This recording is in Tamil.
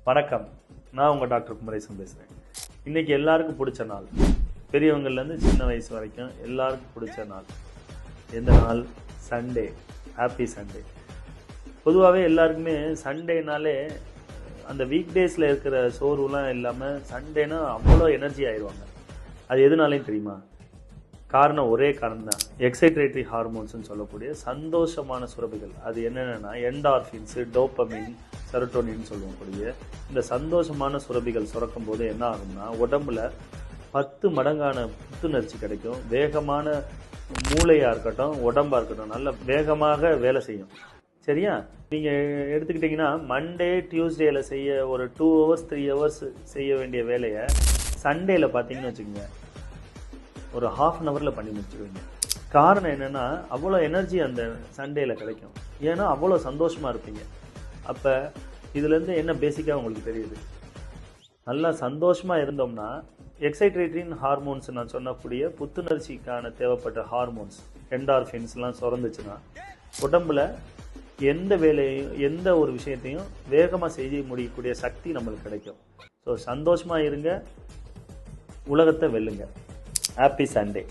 வணக்கம், நான் உங்கள் டாக்டர் குமரேசன் பேசுகிறேன். இன்றைக்கி எல்லாருக்கும் பிடிச்ச நாள், பெரியவங்கள்லேருந்து சின்ன வயசு வரைக்கும் எல்லாருக்கும் பிடிச்ச நாள். எந்த நாள்? சண்டே. Happy Sunday. பொதுவாகவே எல்லாருக்குமே சண்டேனாலே அந்த வீக் டேஸில் இருக்கிற சோர்வுலாம் இல்லாமல் சண்டேனா அவ்வளோ எனர்ஜி ஆயிடுவாங்க. அது எதுனாலையும் தெரியுமா? காரணம் ஒரே காரணம் தான், எக்ஸைட்ரேட்டரி ஹார்மோன்ஸ்னு சொல்லக்கூடிய சந்தோஷமான சுரப்பிகள். அது என்னென்னா என்டார்ஃபின்ஸு, டோப்பமின், செரோட்டோனின்னு சொல்லக்கூடிய இந்த சந்தோஷமான சுரப்பிகள் சுரக்கும் போது என்ன ஆகும்னா உடம்புல 10 மடங்கான புத்துணர்ச்சி கிடைக்கும். வேகமான மூளையாக இருக்கட்டும், உடம்பாக இருக்கட்டும், நல்ல வேகமாக வேலை செய்யும். சரியா? நீங்கள் எடுத்துக்கிட்டிங்கன்னா மண்டே டியூஸ்டேயில் செய்ய ஒரு 2 hours 3 hours செய்ய வேண்டிய வேலையை சண்டேயில் பார்த்தீங்கன்னு வச்சுக்கோங்க, ஒரு 1/2 hour பண்ணி முடிச்சுருவீங்க. காரணம் என்னென்னா அவ்வளோ எனர்ஜி அந்த சண்டேயில் கிடைக்கும். ஏன்னா அவ்வளோ சந்தோஷமாக இருப்பீங்க. அப்போ இதுலேருந்து என்ன பேசிக்காக உங்களுக்கு தெரியுது? நல்லா சந்தோஷமாக இருந்தோம்னா எக்ஸைட்ரேட்டரின் ஹார்மோன்ஸ், நான் சொன்னக்கூடிய புத்துணர்ச்சிக்கான தேவைப்பட்ட ஹார்மோன்ஸ் என்டார்ஃபின்ஸ்லாம் சுரந்துச்சுன்னா உடம்புல எந்த வேலையும் எந்த ஒரு விஷயத்தையும் வேகமாக செய்ய முடியக்கூடிய சக்தி நம்மளுக்கு கிடைக்கும். ஸோ சந்தோஷமாக இருங்க, உலகத்தை வெல்லுங்க. Happy Sunday.